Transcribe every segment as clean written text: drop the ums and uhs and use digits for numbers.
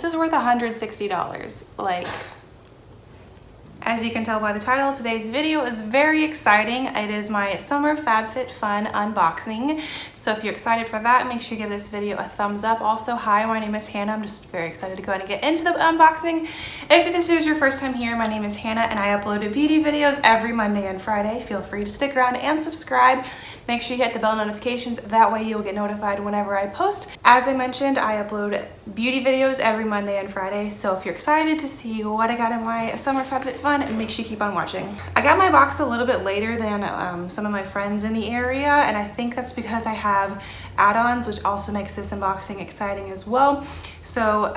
this is worth $160. Like, as you can tell by the title, today's video is very exciting. It is my summer Fabfitfun unboxing. So if you're excited for that, make sure you give this video a thumbs up. Also, hi, my name is Hannah. I'm just very excited to go ahead and get into the unboxing. If this is your first time here, my name is Hannah and I upload beauty videos every Monday and Friday. Feel free to stick around and subscribe. Make sure you hit the bell notifications. That way you'll get notified whenever I post. As I mentioned, I upload beauty videos every Monday and Friday. So if you're excited to see what I got in my summer Fabfitfun, make sure you keep on watching. I got my box a little bit later than some of my friends in the area, and I think that's because I have add-ons, which also makes this unboxing exciting as well. So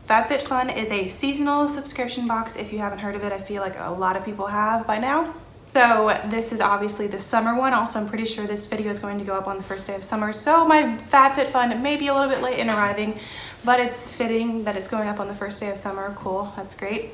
Fabfitfun is a seasonal subscription box. If you haven't heard of it, I feel like a lot of people have by now. So this is obviously the summer one. Also, I'm pretty sure this video is going to go up on the first day of summer. So my Fabfitfun may be a little bit late in arriving, but it's fitting that it's going up on the first day of summer. Cool, that's great.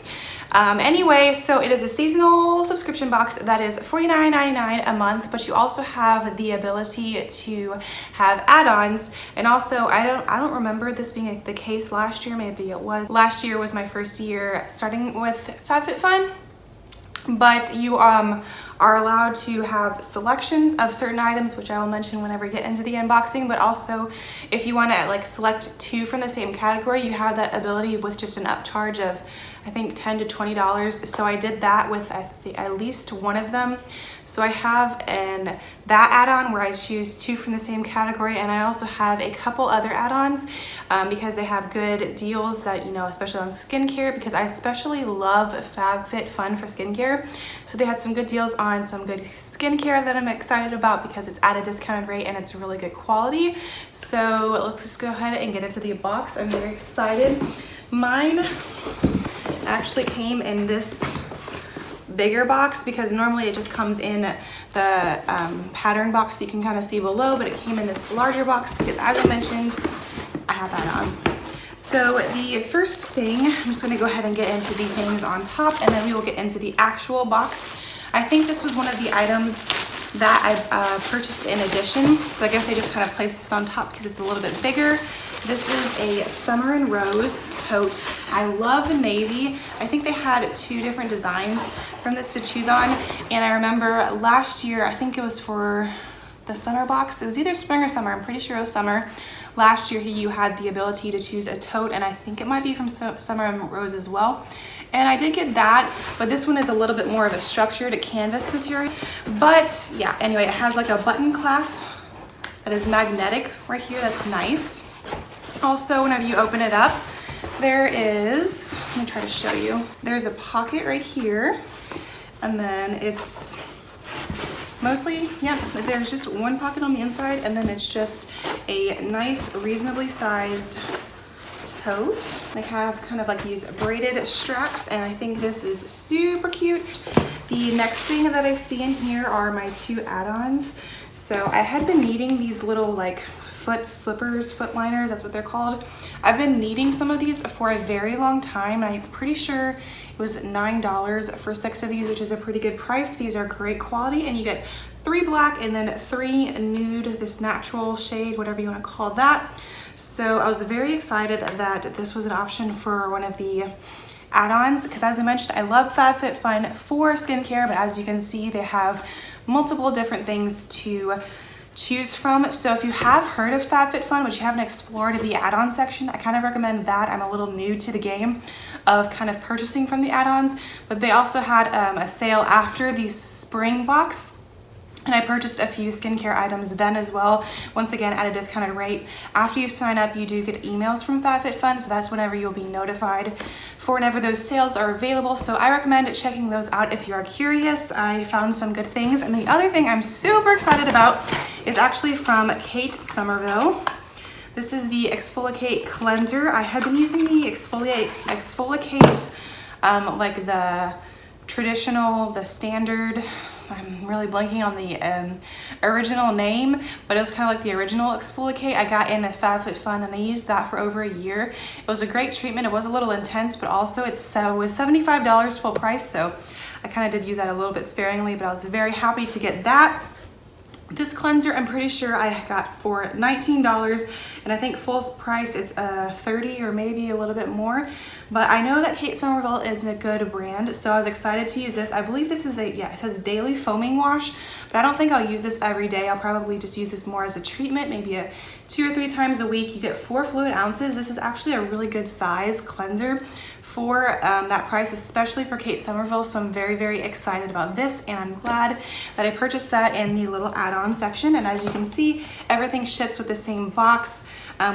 Anyway, so it is a seasonal subscription box that is $49.99 a month, but you also have the ability to have add-ons. And also, I don't remember this being the case last year. Maybe it was. Last year was my first year starting with Fabfitfun. But you are allowed to have selections of certain items, which I will mention whenever I get into the unboxing. But also, if you want to like select two from the same category, you have that ability with just an upcharge of, I think, $10 to $20. So I did that with at least one of them. So I have that add-on where I choose two from the same category, and I also have a couple other add-ons because they have good deals that, you know, especially on skincare, because I especially love Fabfitfun for skincare. So they had some good deals on some good skincare that I'm excited about because it's at a discounted rate and it's really good quality. So let's just go ahead and get into the box. I'm very excited. Mine actually came in this bigger box because normally it just comes in the pattern box you can kind of see below, but it came in this larger box because, as I mentioned, I have add-ons. So the first thing, I'm just going to go ahead and get into the things on top, and then we will get into the actual box. I think this was one of the items that I purchased in addition, so I guess I just kind of placed this on top because it's a little bit bigger. This is a Summer and Rose tote. I love navy. I think they had two different designs from this to choose on, and I remember last year, I think it was for the summer box, it was either spring or summer, I'm pretty sure it was summer. Last year you had the ability to choose a tote, and I think it might be from Summer and Rose as well. And I did get that, but this one is a little bit more of a structured canvas material. But yeah, anyway, it has like a button clasp that is magnetic right here. That's nice. Also, whenever you open it up, there is, let me try to show you. There's a pocket right here, and then it's mostly, yeah, there's just one pocket on the inside, and then it's just a nice, reasonably sized tote. They have kind of like these braided straps, and I think this is super cute. The next thing that I see in here are my two add-ons. So I had been needing these little like foot slippers, foot liners, that's what they're called. I've been needing some of these for a very long time. I'm pretty sure it was $9 for 6 of these, which is a pretty good price. These are great quality, and you get 3 black and then 3 nude, this natural shade, whatever you want to call that. So I was very excited that this was an option for one of the add-ons because, as I mentioned, I love Fabfitfun for skincare, but as you can see, they have multiple different things to choose from. So if you have heard of Fabfitfun, but you haven't explored the add-on section, I kind of recommend that. I'm a little new to the game of kind of purchasing from the add-ons, but they also had a sale after the spring box, and I purchased a few skincare items then as well, once again at a discounted rate. After you sign up, you do get emails from Fabfitfun, so that's whenever you'll be notified for whenever those sales are available. So I recommend checking those out if you are curious. I found some good things. And the other thing I'm super excited about is actually from Kate Somerville. This is the Exfoliate Cleanser. I had been using the Exfoliate like the traditional, the standard, I'm really blanking on the original name, but it was kind of like the original Exfoliate I got in a Fabfitfun, and I used that for over a year. It was a great treatment. It was a little intense, but also it was $75 full price, so I kind of did use that a little bit sparingly, but I was very happy to get that. This cleanser, I'm pretty sure I got for $19, and I think full price it's $30 or maybe a little bit more. But I know that Kate Somerville is a good brand, so I was excited to use this. I believe this is it says daily foaming wash, but I don't think I'll use this every day. I'll probably just use this more as a treatment, maybe 2 or 3 times a week. You get 4 fluid ounces. This is actually a really good size cleanser for that price, especially for Kate Somerville. So I'm very, very excited about this, and I'm glad that I purchased that in the little add-on section. And as you can see, everything ships with the same box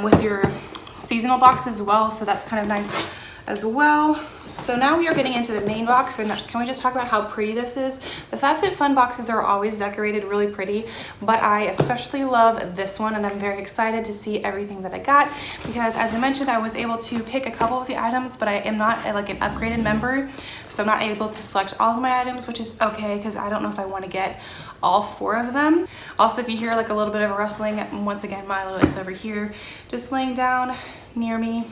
with your seasonal box as well. So that's kind of nice as well. So now we are getting into the main box, and can we just talk about how pretty this is? The Fabfitfun boxes are always decorated really pretty, but I especially love this one, and I'm very excited to see everything that I got, because as I mentioned, I was able to pick a couple of the items, but I am not like an upgraded member, so I'm not able to select all of my items, which is okay, because I don't know if I want to get all 4 of them. Also, if you hear like a little bit of a rustling, once again, Milo is over here just laying down near me,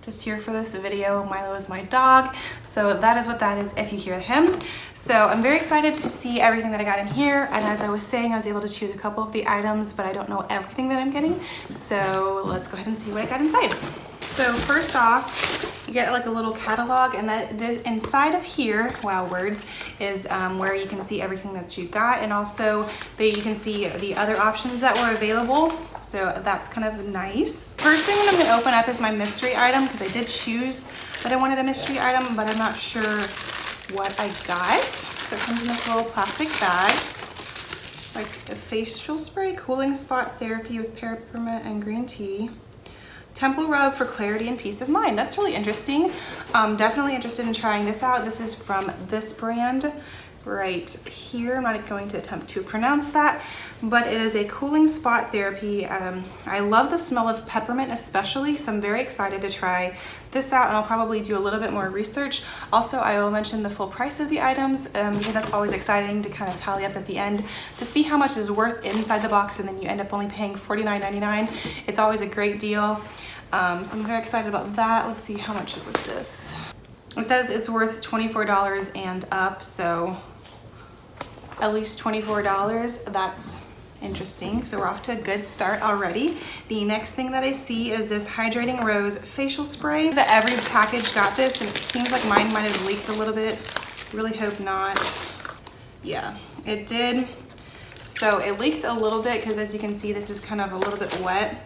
just here for this video. Milo is my dog, so that is what that is if you hear him. So I'm very excited to see everything that I got in here, and as I was saying, I was able to choose a couple of the items, but I don't know everything that I'm getting, so let's go ahead and see what I got inside. So first off, you get like a little catalog, and that inside of here, wow, words, is where you can see everything that you got, and also you can see the other options that were available. So that's kind of nice. First thing that I'm gonna open up is my mystery item, because I did choose that I wanted a mystery item, but I'm not sure what I got. So it comes in this little plastic bag, like a facial spray, cooling spot therapy with peppermint and green tea. Temple rub for clarity and peace of mind. That's really interesting. Definitely interested in trying this out. This is from this brand right here. I'm not going to attempt to pronounce that, but it is a cooling spot therapy. I love the smell of peppermint especially, so I'm very excited to try this out, and I'll probably do a little bit more research. Also, I will mention the full price of the items, because that's always exciting to kind of tally up at the end to see how much is worth inside the box, and then you end up only paying $49.99. It's always a great deal. So I'm very excited about that. Let's see, how much was this? It says it's worth $24 and up, so at least $24. That's interesting. So we're off to a good start already. The next thing that I see is this Hydrating Rose facial spray. Every package got this, and it seems like mine might have leaked a little bit. Really hope not. Yeah, it did. So it leaked a little bit, because as you can see, this is kind of a little bit wet,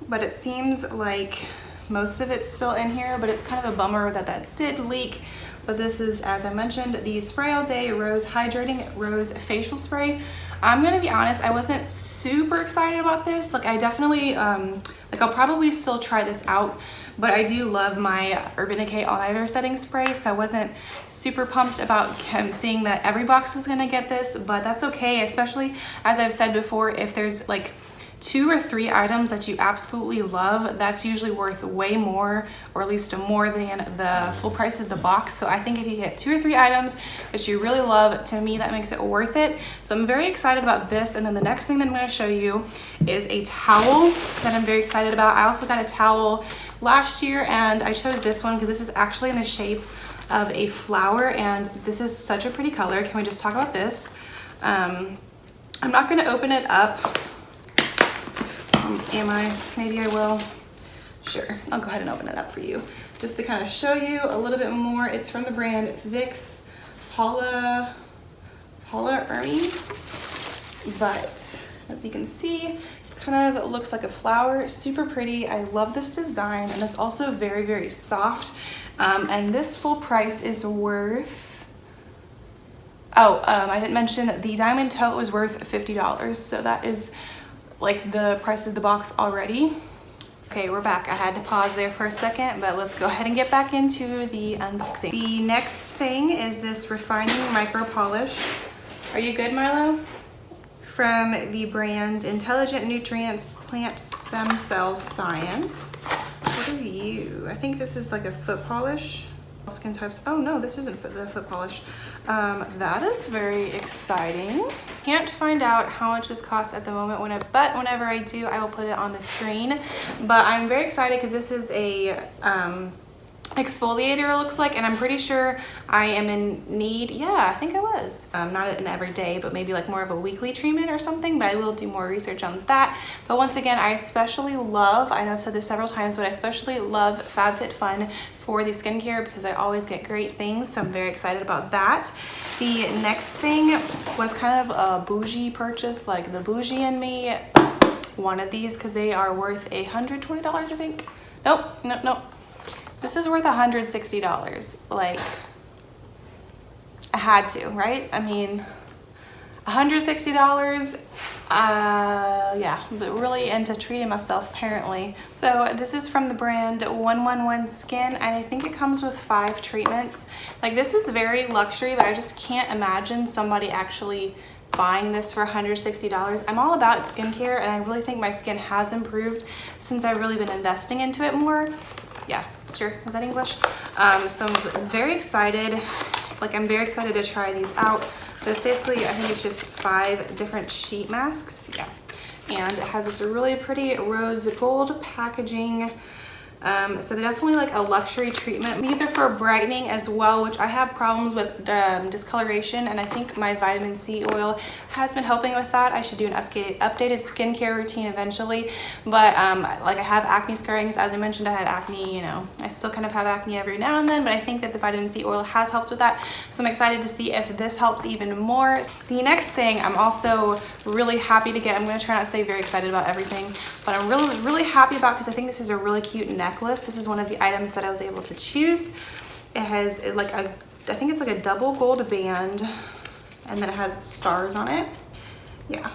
but it seems like most of it's still in here, but it's kind of a bummer that that did leak. But this is, as I mentioned, the Spray All Day Rose Hydrating Rose Facial Spray. I'm gonna be honest, I wasn't super excited about this. Like, I definitely, like, I'll probably still try this out, but I do love my Urban Decay All Nighter Setting Spray, so I wasn't super pumped about seeing that every box was gonna get this, but that's okay, especially, as I've said before, if there's like 2 or 3 items that you absolutely love, that's usually worth way more, or at least more than the full price of the box. So I think if you get 2 or 3 items that you really love, to me that makes it worth it. So I'm very excited about this. And then the next thing that I'm going to show you is a towel that I'm very excited about. I also got a towel last year, and I chose this one because this is actually in the shape of a flower, and this is such a pretty color. Can we just talk about this? I'm not going to open it up. Am I? Maybe I will. Sure, I'll go ahead and open it up for you, just to kind of show you a little bit more. It's from the brand Vicks Paula Ermey, but as you can see, it kind of looks like a flower. Super pretty. I love this design, and it's also very, very soft. And this full price is worth, I didn't mention that the diamond tote was worth $50, so that is like the price of the box already. Okay, we're back. I had to pause there for a second, but let's go ahead and get back into the unboxing. The next thing is this Refining Micro Polish. Are you good, Milo? From the brand Intelligent Nutrients Plant Stem Cell Science. What are you? I think this is like a foot polish. Skin types. Oh no, this isn't the foot polish. That is very exciting. Can't find out how much this costs at the moment, but whenever I do, I will put it on the screen. But I'm very excited because this is a exfoliator it looks like, and I'm pretty sure I am in need. Yeah, I think I was. Not an everyday, but maybe like more of a weekly treatment or something, but I will do more research on that. But once again, I especially love, I know I've said this several times, but I especially love Fabfitfun for the skincare because I always get great things, so I'm very excited about that. The next thing was kind of a bougie purchase, like the bougie in me wanted these because they are worth $120, I think. Nope. This is worth $160. Like, I had to, right? I mean, $160. Yeah, but really into treating myself apparently. So this is from the brand 111 Skin, and I think it comes with 5 treatments. Like, this is very luxury, but I just can't imagine somebody actually buying this for $160. I'm all about skincare, and I really think my skin has improved since I've really been investing into it more. Yeah, sure, was that English? So I'm very excited. Like, I'm very excited to try these out. But it's basically, I think it's just 5 different sheet masks. Yeah, and it has this really pretty rose gold packaging. So they're definitely like a luxury treatment. These are for brightening as well, which I have problems with discoloration, and I think my vitamin C oil has been helping with that. I should do an updated skincare routine eventually, but like I have acne scarring, as I mentioned, I had acne, you know, I still kind of have acne every now and then, but I think that the vitamin C oil has helped with that, so I'm excited to see if this helps even more. The next thing I'm also really happy to get, I'm going to try not to say very excited about everything, but I'm really happy about, because I think this is a really cute necklace. This is one of the items that I was able to choose. It has like I think it's like a double gold band, and then it has stars on it. Yeah,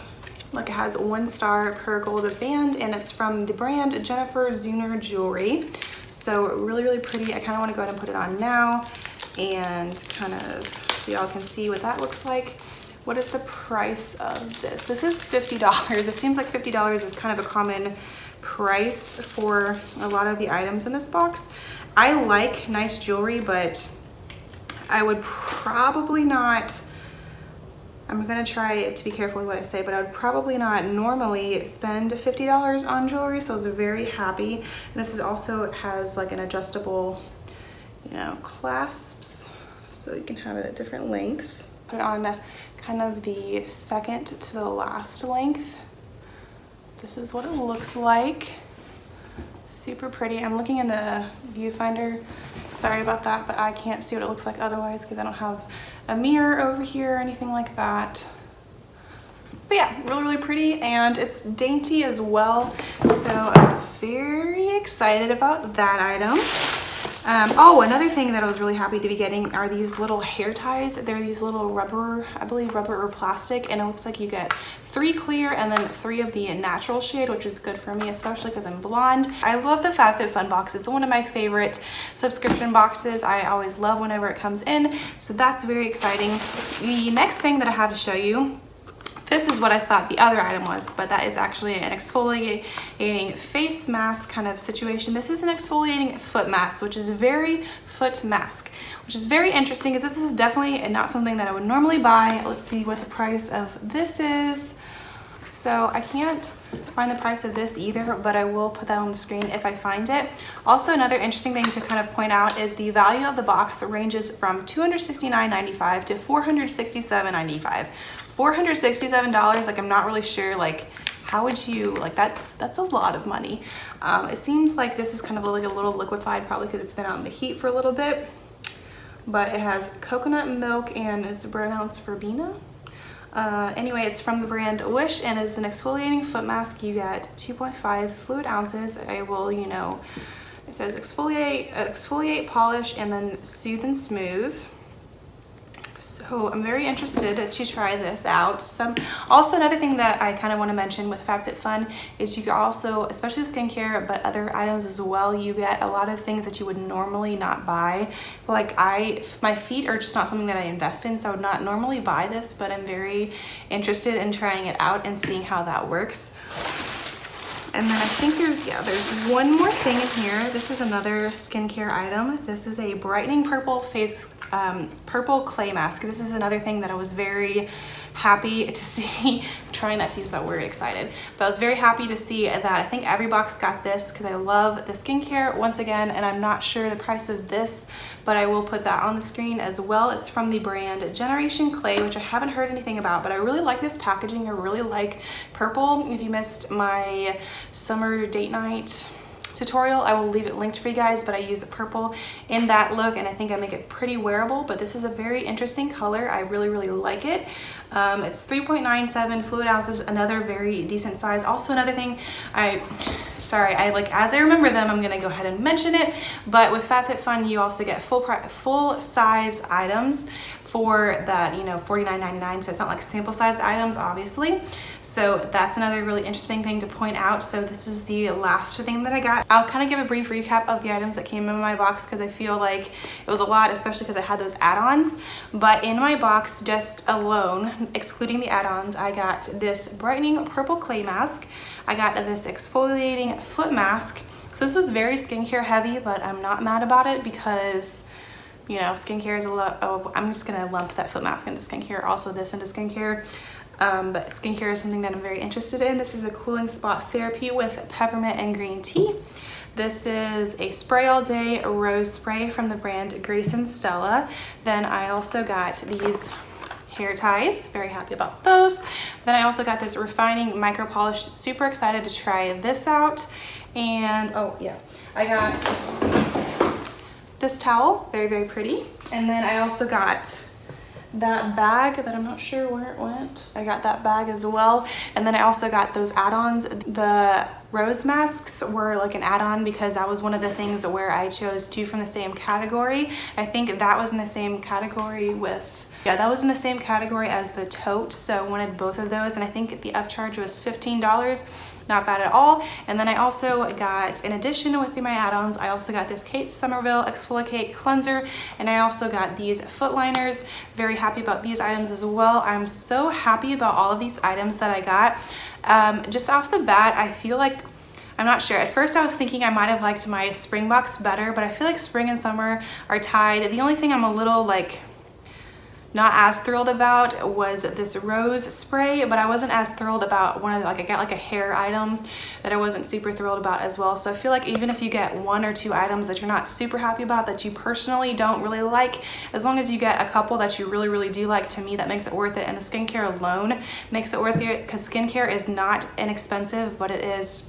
like it has 1 star per gold band, and it's from the brand Jennifer Zuner Jewelry. So really pretty. I kind of want to go ahead and put it on now and kind of so y'all can see what that looks like. What is the price of this? This is $50. It seems like $50 is kind of a common price for a lot of the items in this box. I like nice jewelry, but I would probably not, I'm gonna try to be careful with what I say, but I would probably not normally spend $50 on jewelry, so I was very happy. And this is also has like an adjustable, you know, clasps, so you can have it at different lengths. Put it on kind of the second to the last length. This is what it looks like. Super pretty. I'm looking in the viewfinder. Sorry about that, but I can't see what it looks like otherwise because I don't have a mirror over here or anything like that. But yeah, really pretty, and it's dainty as well. So I was very excited about that item. Oh, another thing that I was really happy to be getting are these little hair ties. They're these little rubber, I believe rubber or plastic, and it looks like you get 3 clear and then 3 of the natural shade, which is good for me, especially because I'm blonde. I love the Fabfitfun box. It's one of my favorite subscription boxes. I always love whenever it comes in, so that's very exciting. The next thing that I have to show you, this is what I thought the other item was, but that is actually an exfoliating face mask kind of situation. This is an exfoliating foot mask, which is very interesting, because this is definitely not something that I would normally buy. Let's see what the price of this is. So I can't find the price of this either, but I will put that on the screen if I find it. Also, another interesting thing to kind of point out is the value of the box ranges from $269.95 to $467.95. $467, like I'm not really sure, like how would you, like that's a lot of money. It seems like this is kind of like a little liquefied, probably because it's been out in the heat for a little bit, but it has coconut milk and it's pronounced verbena. Anyway, it's from the brand Wish, and it's an exfoliating foot mask. You get 2.5 fluid ounces. I will, you know, it says exfoliate, polish, and then soothe and smooth. So I'm very interested to try this out. Also, another thing that I kind of want to mention with Fabfitfun is you can also, especially with skincare, but other items as well, you get a lot of things that you would normally not buy. Like my feet are just not something that I invest in, so I would not normally buy this, but I'm very interested in trying it out and seeing how that works. And then I think there's one more thing in here. This is another skincare item. This is a brightening purple clay mask. This is another thing that I was very happy to see, I'm trying not to use that word excited, but I was very happy to see that I think every box got this because I love the skincare once again, and I'm not sure the price of this, but I will put that on the screen as well. It's from the brand Generation Clay, which I haven't heard anything about, but I really like this packaging. I really like purple. If you missed my summer date night tutorial, I will leave it linked for you guys, but I use purple in that look, and I think I make it pretty wearable. But this is a very interesting color. I really like it. It's 3.97 fluid ounces, another very decent size. Also, another thing, I like, as I remember them, I'm gonna go ahead and mention it, but with Fabfitfun you also get full size items for that, you know, $49.99, so it's not like sample size items, obviously. So that's another really interesting thing to point out. So this is the last thing that I got. I'll kind of give a brief recap of the items that came in my box because I feel like it was a lot, especially because I had those add-ons. But in my box, just alone, excluding the add-ons, I got this brightening purple clay mask. I got this exfoliating foot mask. So this was very skincare heavy, but I'm not mad about it because, you know, skincare is a lot. Oh, I'm just gonna lump that foot mask into skincare, also this into skincare. But skincare is something that I'm very interested in. This is a cooling spot therapy with peppermint and green tea. This is a spray all day rose spray from the brand Grace and Stella. Then I also got these hair ties, very happy about those. Then I also got this refining micro polish, super excited to try this out. And oh yeah, I got this towel, very pretty. And then I also got that bag that I'm not sure where it went. I got that bag as well. And then I also got those add-ons. The rose masks were like an add-on because that was one of the things where I chose two from the same category. I think that was in the same category with, yeah, that was in the same category as the tote, so I wanted both of those, and I think the upcharge was $15. Not bad at all. And then I also got, in addition with my add-ons, I also got this Kate Somerville Exfoliate Cleanser, and I also got these foot liners. Very happy about these items as well. I'm so happy about all of these items that I got. Just off the bat, I feel like, I'm not sure. At first I was thinking I might have liked my spring box better, but I feel like spring and summer are tied. The only thing I'm a little like not as thrilled about was this rose spray, but I wasn't as thrilled about one of the, like I got like a hair item that I wasn't super thrilled about as well. So I feel like even if you get one or two items that you're not super happy about, that you personally don't really like, as long as you get a couple that you really do like, to me that makes it worth it. And the skincare alone makes it worth it, because skincare is not inexpensive, but it is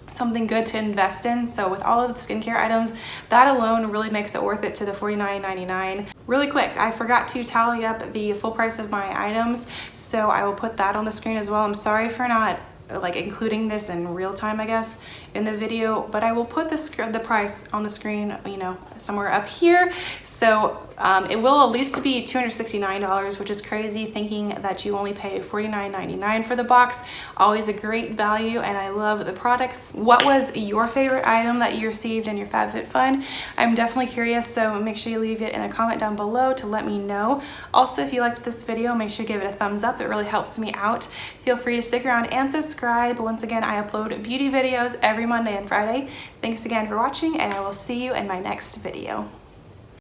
something good to invest in. So with all of the skincare items, that alone really makes it worth it to the $49.99. Really quick, I forgot to tally up the full price of my items, so I will put that on the screen as well. I'm sorry for not like including this in real time, I guess, in the video, but I will put the price on the screen, you know, somewhere up here. So it will at least be $269, which is crazy, thinking that you only pay $49.99 for the box. Always a great value, and I love the products. What was your favorite item that you received in your Fabfitfun? I'm definitely curious, so make sure you leave it in a comment down below to let me know. Also, if you liked this video, make sure you give it a thumbs up. It really helps me out. Feel free to stick around and subscribe. Once again, I upload beauty videos every Monday and Friday. Thanks again for watching, and I will see you in my next video.